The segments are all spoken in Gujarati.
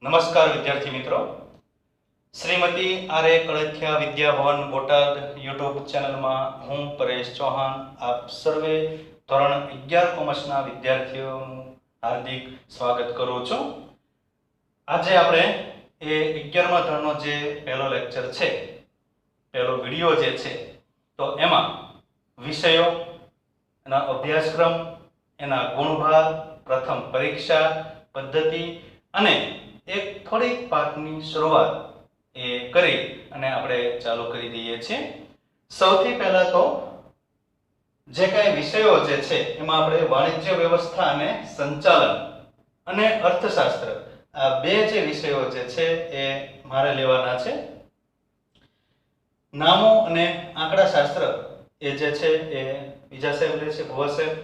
નમસ્કાર વિદ્યાર્થી મિત્રો, શ્રીમતી આર એ કળથિયા વિદ્યાભવન બોટાદ યુટ્યુબ ચેનલમાં હું પરેશ ચૌહાણ આપ સર્વે ધોરણ 11 કોમર્સના વિદ્યાર્થીઓનું હાર્દિક સ્વાગત કરું છું। આજે આપણે એ 11મા ધોરણનો જે પહેલો લેક્ચર છે, પહેલો વિડિયો જે છે, તો એમાં વિષયો, એના અભ્યાસક્રમ, એના ગુણભાર, પ્રથમ પરીક્ષા પદ્ધતિ અને એક થોડી પાઠની શરૂઆત એ કરી અને આપણે ચાલુ કરી દઈએ છીએ। સૌથી પહેલા તો જે કાંઈ વિષયો જે છે એમાં આપણે વાણિજ્ય વ્યવસ્થા અને સંચાલન અને અર્થશાસ્ત્ર આ બે જે વિષયો જે છે એ મારે લેવાના છે। નામો અને આંકડાશાસ્ત્ર એ જે છે એ બીજા સાહેબ લે છે, ભુવા સાહેબ।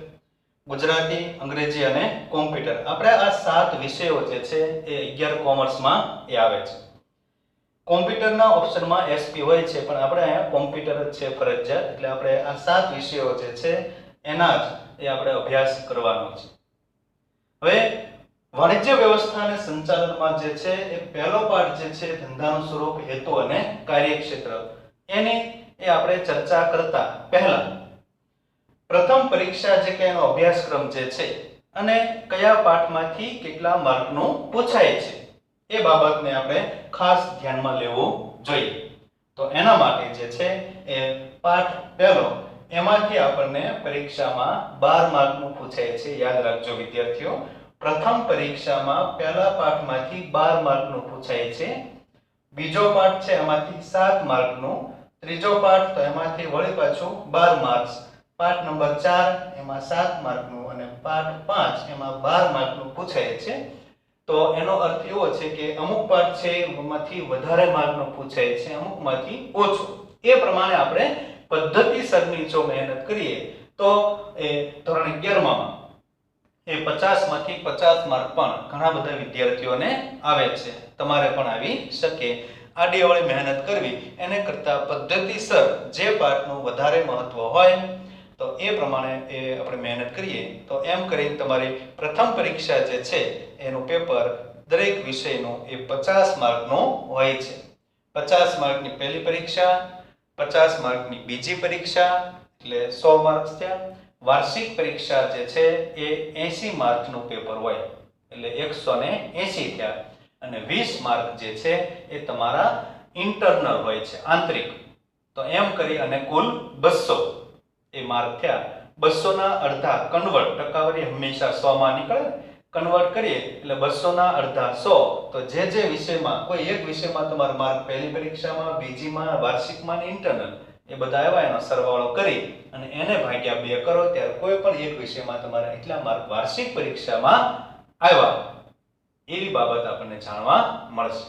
ગુજરાતી, અંગ્રેજી અને કોમ્પ્યુટર, આપણે આ 7 વિષયો જે છે એ 11 કોમર્સમાં એ આવે છે। કોમ્પ્યુટરના ઓપ્શનમાં એસપી હોય છે, પણ આપણે અહીંયા કોમ્પ્યુટર જ છે ફરજિયાત, એટલે આપણે આ 7 વિષયો જે છે એના જ એ આપણે અભ્યાસ કરવાનો છે। હવે વાણિજ્ય વ્યવસ્થા અને સંચાલનમાં જે છે એ પહેલો પાઠ જે છે ધંધાનું સ્વરૂપ, હેતુ અને કાર્યક્ષેત્ર, એની એ આપણે ચર્ચા કરતા પહેલા પ્રથમ પરીક્ષા જે કે એનો અભ્યાસક્રમ જે છે અને કયા પાઠમાંથી કેટલા માર્કનું પૂછાય છે એ બાબતને આપણે ખાસ ધ્યાનમાં લેવું જોઈએ। તો એના માટે જે છે એ પાઠ પહેલો, એમાંથી આપણને પરીક્ષામાં 12 માર્કનું પૂછાય છે। યાદ રાખજો વિદ્યાર્થીઓ, પ્રથમ પરીક્ષામાં પહેલા પાઠમાંથી 12 માર્કનું પૂછાય છે। બીજો પાઠ છે એમાંથી 7 માર્કનું, ત્રીજો પાઠ તો એમાંથી વળી પાછું 12 માર્ક્સ, પાઠ નંબર 4 એમાં 7 માર્કનું અને પાઠ 5 એમાં 12 માર્કનું પૂછાય છે। તો એનો અર્થ એવો છે કે અમુક પાઠ છે એમાંથી વધારે માર્કનું પૂછાય છે, અમુકમાંથી ઓછો। એ પ્રમાણે આપણે પદ્ધતિસરની જો મહેનત કરીએ તો એ ધોરણ 11માં એ 50 માંથી 50 માર્ક પણ ઘણા બધા વિદ્યાર્થીઓને આવે છે, તમારે પણ આવી શકે। આડીઅવળી મહેનત કરવી એને કરતા પદ્ધતિસર જે પાઠનું વધારે મહત્વ હોય તો એ પ્રમાણે એ આપણે મહેનત કરીએ તો એમ કરીને તમારી પ્રથમ પરીક્ષા જે છે એનું પેપર દરેક વિષયનું એ 50 માર્કનું હોય છે। 50 માર્કની પહેલી પરીક્ષા, 50 માર્કની બીજી પરીક્ષા એટલે 100 માર્ક્સ થયા। વાર્ષિક પરીક્ષા જે છે એ 80 માર્કનું પેપર હોય એટલે 180 થયા, અને 20 માર્ક જે છે એ તમારા ઇન્ટરનલ હોય છે, આંતરિક। તો એમ કરી અને કુલ 200 એ માર્ક થયા। 200 ના અડધા કન્વર્ટ, ટકાવારી હંમેશા 100 માં નીકળે, કન્વર્ટ કરીએ એટલે 200 ના અડધા 100। તો જે વિષયમાં કોઈ એક વિષયમાં તમારા માર્ક પહેલી પરીક્ષામાં, બીજીમાં, વાર્ષિકમાં ને ઇન્ટરનલ એ બધા આવ્યા, એનો સરવાળો કરી અને એને ભાગ્યા 2 કરો ત્યારે કોઈ પણ એક વિષયમાં તમારા એટલા માર્ક વાર્ષિક પરીક્ષામાં આવ્યા એવી બાબત આપણને જાણવા મળશે।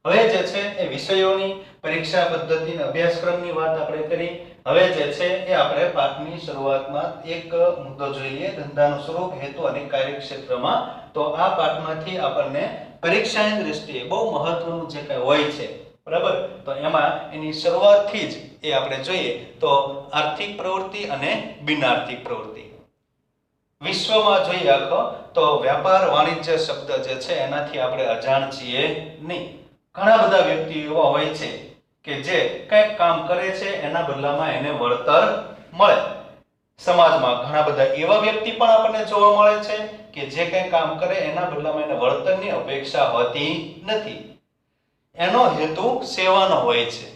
હવે જે છે એ વિષયોની પરીક્ષા પદ્ધતિના અભ્યાસક્રમની વાત આપણે કરી। હવે જે છે એ આપણે પાઠની શરૂઆતમાં એક મુદ્દો જોઈએ, ધંધાનું સ્વરૂપ, હેતુ અને કાર્યક્ષેત્રમાં। તો આ પાઠમાંથી આપણને પરીક્ષાની દ્રષ્ટિએ બહુ મહત્વનું જે કંઈ હોય છે, બરાબર, તો એમાં એની શરૂઆતથી જ એ આપણે જોઈએ તો આર્થિક પ્રવૃત્તિ અને બિન આર્થિક પ્રવૃત્તિ। વિશ્વમાં જોઈએ આખો તો વ્યાપાર વાણિજ્ય શબ્દ જે છે એનાથી આપણે અજાણ છીએ નહીં। ઘણા બધા વ્યક્તિઓ એવા હોય છે કે જે કંઈક કામ કરે છે એના બદલામાં એને વળતર મળે। સમાજમાં ઘણા બધા એવા વ્યક્તિ પણ આપણને જોવા મળે છે કે જે કંઈ કામ કરે એના બદલામાં એને વળતરની અપેક્ષા હોતી નથી, એનો હેતુ સેવાનો હોય છે।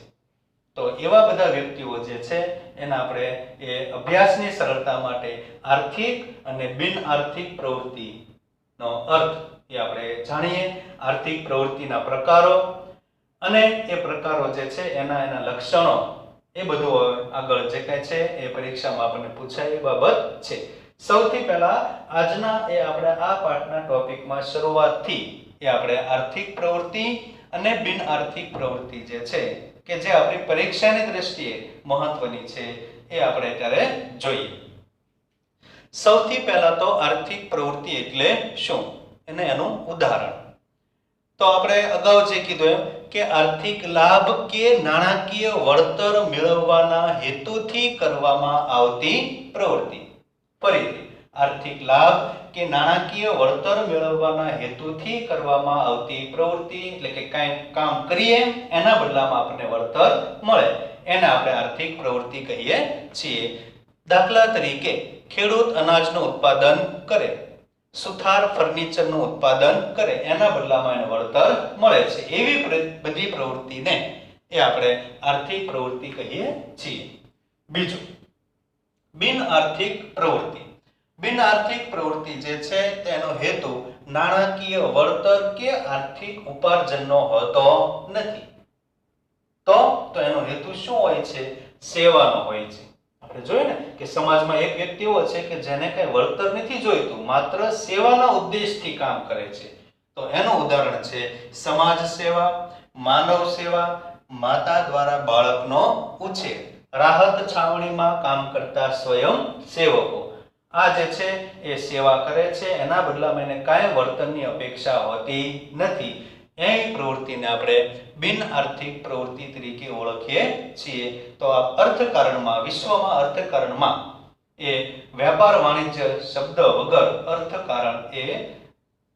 તો એવા બધા વ્યક્તિઓ જે છે એના આપણે એ અભ્યાસની સરળતા માટે આર્થિક અને બિન આર્થિક પ્રવૃત્તિનો અર્થ એ આપણે જાણીએ। આર્થિક પ્રવૃત્તિના પ્રકારો અને એ પ્રકારો જે છે એના લક્ષણો, એ બધું આગળ જે કાંઈ છે એ પરીક્ષામાં આપણને પૂછાય એ બાબત છે। સૌથી પહેલા આજના એ આપણે આ પાઠના ટોપિકમાં શરૂઆતથી એ આપણે આર્થિક પ્રવૃત્તિ અને બિન આર્થિક પ્રવૃત્તિ જે છે કે જે આપણી પરીક્ષાની દ્રષ્ટિએ મહત્વની છે એ આપણે અત્યારે જોઈએ। સૌથી પહેલા તો આર્થિક પ્રવૃત્તિ એટલે શું અને એનું ઉદાહરણ। તો આપણે અગાઉ જે કીધું એમ કે આર્થિક લાભ કે નાણાકીય વળતર મેળવવાના હેતુથી કરવામાં આવતી પ્રવૃત્તિ। ફરીથી આર્થિક લાભ કે નાણાકીય વળતર મેળવવાના હેતુથી કરવામાં આવતી પ્રવૃત્તિ એટલે કે કાંઈ કામ કરીએ એના બદલામાં આપણને વળતર મળે એને આપણે આર્થિક પ્રવૃત્તિ કહીએ છીએ. દાખલા તરીકે ખેડૂત અનાજનું ઉત્પાદન કરે, સુથાર ફર્નિચરનું ઉત્પાદન કરે એના બદલામાં એને વળતર મળે છે. એવી બધી પ્રવૃત્તિને એ આપણે આર્થિક પ્રવૃત્તિ કહીએ છીએ. બીજું, બિન આર્થિક પ્રવૃત્તિ. બિન આર્થિક પ્રવૃત્તિ જે છે તેનો હેતુ નાણાકીય વળતર કે આર્થિક ઉપાર્જનનો હોતો નથી. તો એનો હેતુ શું હોય છે? સેવાનો હોય છે. આપણે જોઈએ ને કે સમાજમાં એક વ્યક્તિ એવો છે કે જેને કઈ વળતર નથી જોઈતું, માત્ર સેવાના ઉદ્દેશથી કામ કરે છે. તો એનું ઉદાહરણ છે સમાજ સેવા, માનવ સેવા, માતા દ્વારા બાળકનો ઉછેર, રાહત છાવણીમાં કામ કરતા સ્વયં સેવકો. આ જે છે એ સેવા કરે છે, એના બદલામાં એને કાંઈ વળતરની અપેક્ષા હોતી નથી. એ પ્રવૃત્તિને આપણે બિન આર્થિક પ્રવૃત્તિ તરીકે ઓળખીએ છીએ. તો આ અર્થકારણમાં, વિશ્વમાં અર્થકારણમાં એ વ્યાપાર વાણિજ્ય શબ્દ વગર અર્થકારણ એ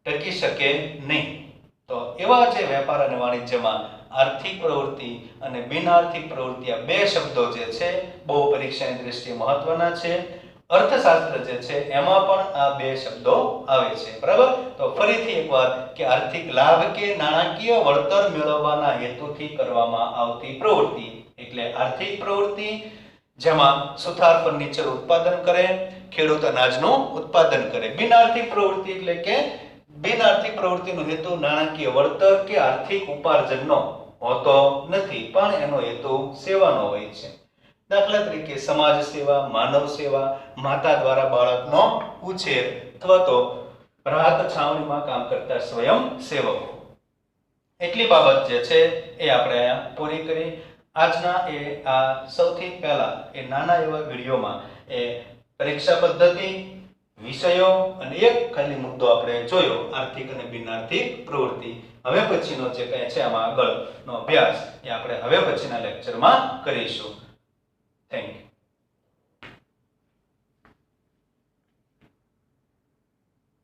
ટકી શકે નહીં. તો એવા જે વેપાર અને વાણિજ્યમાં આર્થિક પ્રવૃત્તિ અને બિન આર્થિક પ્રવૃત્તિ આ બે શબ્દો જે છે બહુ પરીક્ષાની દ્રષ્ટિએ મહત્વના છે. અર્થશાસ્ત્ર જે છે એમાં પણ આ બે શબ્દો આવે છે. બરાબર? તો ફરીથી એકવાર કે આર્થિક લાભ કે નાણાકીય વળતર મેળવવાના હેતુથી કરવામાં આવતી પ્રવૃત્તિ એટલે આર્થિક પ્રવૃત્તિ, જેમાં સુથાર ફર્નિચર ઉત્પાદન કરે, ખેડૂત અનાજનું ઉત્પાદન કરે. બિન આર્થિક પ્રવૃત્તિ એટલે કે બિન આર્થિક પ્રવૃત્તિનો હેતુ નાણાકીય વળતર કે આર્થિક ઉપાર્જનનો હોતો નથી, પણ એનો હેતુ સેવાનો હોય છે. દાખલા તરીકે સમાજ સેવા, માનવ સેવા, માતા દ્વારા બાળકનો ઉછેર અથવા તો રાહત છાવણીમાં કામ કરતા સ્વયં સેવકો. એટલી બાબત જે છે એ આપણે પૂરી કરી. આજના આ સૌથી પહેલા એ નાના એવા વિડીયોમાં એ પરીક્ષા પદ્ધતિ, વિષયો અને એક ખાલી મુદ્દો આપણે જોયો, આર્થિક અને બિન આર્થિક પ્રવૃત્તિ. હવે પછીનો જે કંઈ છે આમાં આગળનો અભ્યાસ એ આપણે હવે પછીના લેક્ચરમાં કરીશું. Thank you.